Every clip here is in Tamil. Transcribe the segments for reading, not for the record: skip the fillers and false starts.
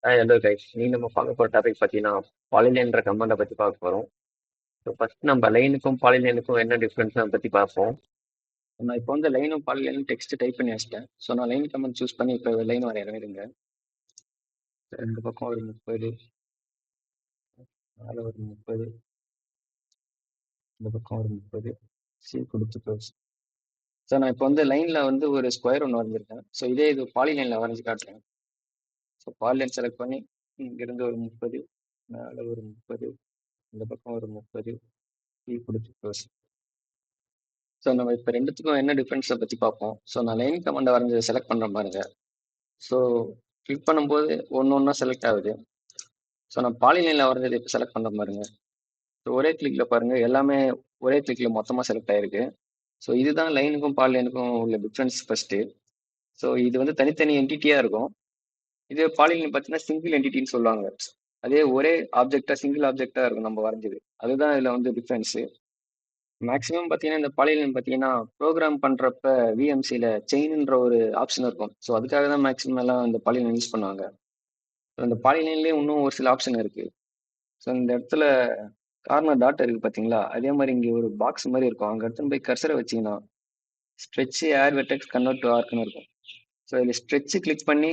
ஹலோ கைஸ், நீ நம்ம பார்க்க போகிற டாபிக் பார்த்தீங்கன்னா பாலிலைன்ற கமெண்டை பற்றி பார்க்க போகிறோம். ஸோ ஃபர்ஸ்ட் நம்ம லைனுக்கும் பாலிலைனுக்கும் என்ன டிஃப்ரென்ஸ் அதை பற்றி பார்ப்போம். நான் இப்போ வந்து லைனும் பாலிலைனும் டெக்ஸ்ட் டைப் பண்ணி வச்சிட்டேன். ஸோ நான் லைன் கமெண்ட் சூஸ் பண்ணி இப்போ லைன் வரையிறேங்க. ரெண்டு பக்கம் ஒரு 30, மேலே ஒரு 30, இந்த பக்கம் ஒரு 30, சி கொடுத்து க்ளோஸ். ஸோ நான் இப்போ வந்து லைனில் வந்து ஒரு ஸ்கொயர் ஒன்று வரைஞ்சிருக்கேன். ஸோ இதே இது பாலிலைனில் வரைஞ்சி காட்டுறேன். ஸோ பாலிலைன் செலக்ட் பண்ணி இங்கேருந்து ஒரு 30, மேலே ஒரு 30, இந்த பக்கம் ஒரு 30, சி கொடுத்து க்ளோஸ். ஸோ நம்ம இப்போ ரெண்டுத்துக்கும் என்ன டிஃப்ரென்ஸை பற்றி பார்ப்போம். ஸோ நான் லைன் கமாண்டை வரைஞ்சதை செலக்ட் பண்ணுற பாருங்க. ஸோ கிளிக் பண்ணும்போது ஒன்று ஒன்றா செலக்ட் ஆகுது. ஸோ நான் பாலிலைனில் வரைஞ்சதை இப்போ செலக்ட் பண்ணுற பாருங்க. ஸோ ஒரே கிளிக்கில் பாருங்கள், எல்லாமே ஒரே கிளிக்கில் மொத்தமாக செலக்ட் ஆகிருக்கு. ஸோ இதுதான் லைனுக்கும் பாலிலைனுக்கும் உள்ள டிஃப்ரென்ஸ் ஃபஸ்ட்டு. ஸோ இது வந்து தனித்தனி என்டிட்டியாக இருக்கும். இது பாலிலைன் பார்த்தீங்கன்னா சிங்கிள் என்டிட்டின்னு சொல்லுவாங்க. அதே ஒரே ஆப்ஜெக்டாக சிங்கிள் ஆப்ஜெக்டாக இருக்கும் நம்ம வரைஞ்சது. அதுதான் இதில் வந்து டிஃப்ரென்ஸு. மேக்ஸிமம் பார்த்தீங்கன்னா இந்த பாலிலைன் பார்த்தீங்கன்னா ப்ரோக்ராம் பண்ணுறப்ப விஎம்சியில் செயின்ன்ற ஒரு ஆப்ஷன் இருக்கும். ஸோ அதுக்காக தான் மேக்ஸிமம் எல்லாம் இந்த பாலிலைன் யூஸ் பண்ணுவாங்க. ஸோ இந்த பாலிலைன்லேயே இன்னும் ஒரு சில ஆப்ஷன் இருக்குது. ஸோ இந்த இடத்துல கார்னர் டாட் இருக்குது பார்த்தீங்களா, அதே மாதிரி இங்கே ஒரு பாக்ஸ் மாதிரி இருக்கும். அங்கே எடுத்துன்னு போய் கர்சரை வச்சிங்கன்னா ஸ்ட்ரெச் ஏர் வெர்டெக்ஸ் கன்வெர்ட் டு ஆர்க்னு இருக்கும். ஸோ இதில் ஸ்ட்ரெச்சு கிளிக் பண்ணி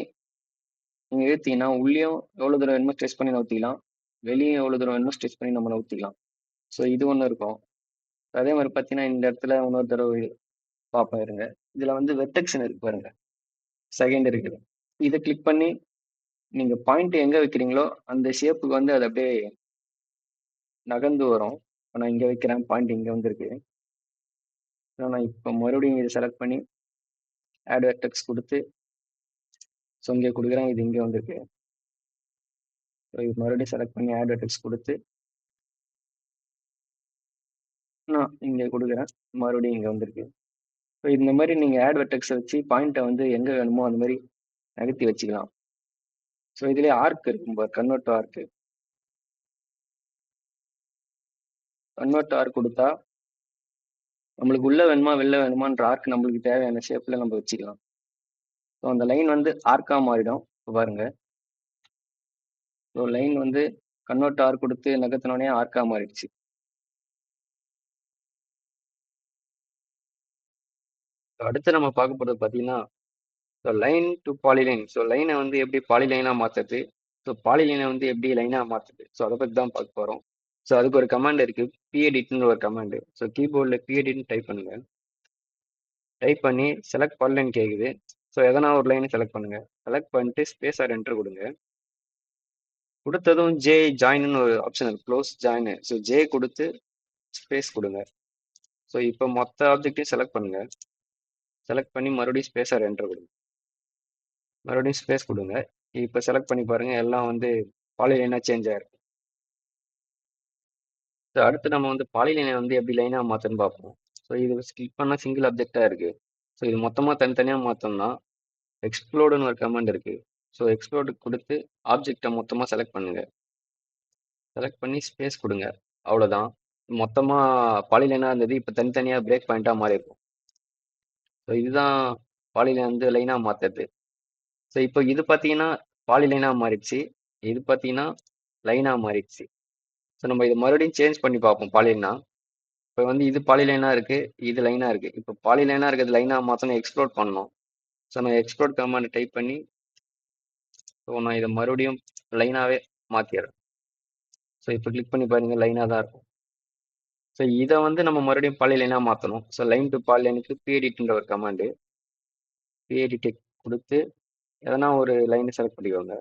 நீங்கள் இழுத்தீங்கன்னா உள்ளேயும் எவ்வளோ தூரம் வேணுமோ ஸ்ட்ரெச் பண்ணி நவுத்திக்கலாம், வெளியும் எவ்வளோ தூரம் வேணுமோ ஸ்ட்ரெச் பண்ணி நம்ம நவுத்திக்கலாம். ஸோ இது ஒன்று இருக்கும். அதே மாதிரி பார்த்தீங்கன்னா இந்த இடத்துல இன்னொரு தடவை பார்ப்போம் இருங்க. இதில் வந்து வெர்டெக்ஸ்னு இருக்கு பாருங்க, செகண்ட் இருக்குது. இதை கிளிக் பண்ணி நீங்கள் பாயிண்ட் எங்கே வைக்கிறீங்களோ அந்த ஷேப்புக்கு வந்து அது அப்படியே நகர்ந்து வரும். இப்போ நான் இங்கே வைக்கிறேன், பாயிண்ட் இங்கே வந்துருக்கு. நான் இப்போ மறுபடியும் இதை செலக்ட் பண்ணி ஆட் வெர்டெக்ஸ் கொடுத்து ஸோ இங்கே கொடுக்குறேன், இது இங்கே வந்திருக்கு. ஸோ இது மறுபடியும் செலக்ட் பண்ணி ஆட் வெர்டெக்ஸ் கொடுத்து நான் இங்கே கொடுக்குறேன், மறுபடியும் இங்கே வந்திருக்கு. ஸோ இந்த மாதிரி நீங்கள் ஆட் வெர்டெக்ஸை வச்சு பாயிண்ட்டை வந்து எங்கே வேணுமோ அந்த மாதிரி நகர்த்தி வச்சுக்கலாம். ஸோ இதுலேயே ஆர்க் இருக்கும் பார், convert to arc. Convert to arc கொடுத்தா நம்மளுக்கு உள்ள வேணுமா வெளில வேணுமான்ற ஆர்க் நம்மளுக்கு தேவையான ஷேப்பில் நம்ம வச்சுக்கலாம். ஸோ அந்த லைன் வந்து ஆர்க்காக மாறிடும். இப்போ பாருங்க, ஸோ லைன் வந்து கன்வெர்ட் டு ஆர்க் கொடுத்து நகர்த்தினோடனே ஆர்க்காக மாறிடுச்சு. அடுத்து நம்ம பார்க்க போகிறது பார்த்தீங்கன்னா so line to polyline. So லைனை வந்து எப்படி பாலிலைனாக மாற்றுறது, ஸோ பாலிலைனை வந்து எப்படி லைனாக மாற்றுது, ஸோ அதை பற்றி தான் பார்க்க போகிறோம். ஸோ அதுக்கு ஒரு கமாண்ட் இருக்குது, பிஎடிட்னு ஒரு கமாண்டு. ஸோ கீபோர்டில் பிஎடிட்னு டைப் பண்ணுங்க. டைப் பண்ணி செலக்ட் பாலிலைன் கேட்குது. ஸோ எதனா ஒரு லைனை செலக்ட் பண்ணுங்க. செலக்ட் பண்ணிட்டு ஸ்பேஸ் ஆர் என்டர் கொடுங்க. கொடுத்ததும் ஜே ஜாயின்னு ஒரு ஆப்ஷன் இருக்கு, க்ளோஸ் ஜாயின். ஸோ ஜே கொடுத்து ஸ்பேஸ் கொடுங்க. ஸோ இப்போ மொத்த ஆப்ஜெக்டையும் செலக்ட் பண்ணுங்க. செலக்ட் பண்ணி மறுபடியும் ஸ்பேஸ் ஆர் என்டர் கொடுங்க. மறுபடியும் ஸ்பேஸ் கொடுங்க. இப்போ செலக்ட் பண்ணி பாருங்க, எல்லாம் வந்து பாலிலைனாக சேஞ்ச் ஆயிருக்கு. ஸோ அடுத்து நம்ம வந்து பாலிலைனை வந்து எப்படி லைனாக மாற்றணும்னு பார்ப்போம். ஸோ இது கிளிக் பண்ணால் சிங்கிள் ஆப்ஜெக்டாக இருக்குது. ஸோ இது மொத்தமாக தனித்தனியாக மாற்றோம்னா எக்ஸ்ப்ளோடுன்னு ஒரு கமாண்ட் இருக்குது. ஸோ எக்ஸ்ப்ளோடு கொடுத்து ஆப்ஜெக்டை மொத்தமாக செலக்ட் பண்ணுங்கள். செலக்ட் பண்ணி ஸ்பேஸ் கொடுங்க. அவ்வளோதான். மொத்தமாக பாலிலைனாக இருந்தது இப்போ தனித்தனியாக பிரேக் பாயிண்ட்டாக மாறி இருக்கும். ஸோ இதுதான் பாலிலைன் வந்து லைனாக மாற்றுறது. ஸோ இப்போ இது பார்த்தீங்கன்னா பாலிலைனாக மாறிடுச்சு, இது பார்த்தீங்கன்னா லைனாக மாறிடுச்சு. ஸோ நம்ம இதை மறுபடியும் சேஞ்ச் பண்ணி பார்ப்போம் பாலிலைனா. இப்போ வந்து இது பாலிலைனாக இருக்குது, இது லைனாக இருக்குது. இப்போ பாலிலைனாக இருக்கிறது லைனாக மாற்றணும், எக்ஸ்ப்ளோட் பண்ணணும். ஸோ நான் எக்ஸ்ப்ளோட் கமாண்ட் டைப் பண்ணி ஸோ நான் இதை மறுபடியும் லைனாகவே மாற்றிடுறேன். ஸோ இப்போ கிளிக் பண்ணி பாருங்கள், லைனாக தான் இருக்கும். ஸோ இதை வந்து நம்ம மறுபடியும் பாலிலைனாக மாற்றணும். ஸோ லைன் டு பாலிலைனுக்கு பிஎடிட்ன்ற ஒரு கமாண்டு, பிஎடிட்டை கொடுத்து எதனா ஒரு லைனை செலக்ட் பண்ணிக்கோங்க.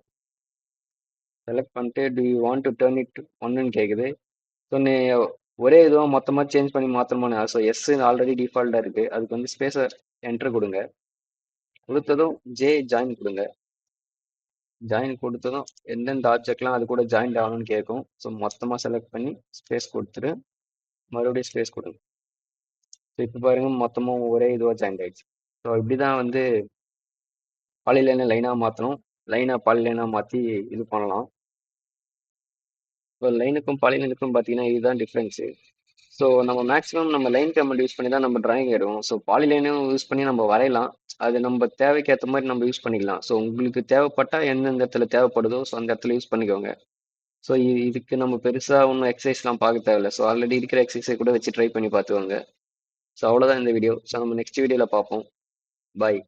செலக்ட் பண்ணிட்டு to you want to turn it ஒன்றுன்னு கேட்குது. ஸோ நீ ஒரே இதுவாக மொத்தமாக சேஞ்ச் பண்ணி மாற்றணுமானு. ஸோ எஸ் ஆல்ரெடி டிஃபால்ட்டாக இருக்குது, அதுக்கு வந்து ஸ்பேஸை என்டர் கொடுங்க. கொடுத்ததும் ஜே ஜாயின் கொடுங்க. ஜாயின் கொடுத்ததும் எந்தெந்த ஆப்ஜெக்ட்லாம் அது கூட ஜாயின் ஆகணும்னு கேட்கும். ஸோ மொத்தமாக செலக்ட் பண்ணி ஸ்பேஸ் கொடுத்துட்டு மறுபடியும் ஸ்பேஸ் கொடுங்க. ஸோ இப்போ பாருங்கள், மொத்தமாக ஒரே இதுவாக ஜாயின் ஆகிடுச்சு. ஸோ இப்படி தான் வந்து பாலிலைனை லைனாக மாற்றணும், லைனாக பாலிலைனாக மாற்றி இது பண்ணலாம். ஸோ லைனுக்கும் பாலிலைனுக்கும் பார்த்தீங்கன்னா இதுதான் டிஃப்ரென்ஸு. ஸோ நம்ம மேக்ஸிமம் நம்ம லைன் கமெண்ட் யூஸ் பண்ணி தான் நம்ம டிராயிங் எடுவோம். ஸோ பாலிலைனும் யூஸ் பண்ணி நம்ம வரையலாம், அது நம்ம தேவைக்கு ஏற்ற மாதிரி நம்ம யூஸ் பண்ணிக்கலாம். ஸோ உங்களுக்கு தேவைப்பட்டா எந்தெந்த இடத்துல தேவைப்படுதோ ஸோ அந்த இடத்துல யூஸ் பண்ணிக்கோங்க. ஸோ இதுக்கு நம்ம பெருசா ஒன்றும் எக்ஸசைஸ்லாம் பார்க்க தேவையில்ல. ஸோ ஆல்ரெடி இருக்கிற எக்ஸசைஸை கூட வச்சு ட்ரை பண்ணி பார்த்துக்கோங்க. ஸோ அவ்வளோதான் இந்த வீடியோ. ஸோ நம்ம நெக்ஸ்ட் வீடியோவில் பார்ப்போம். பாய்.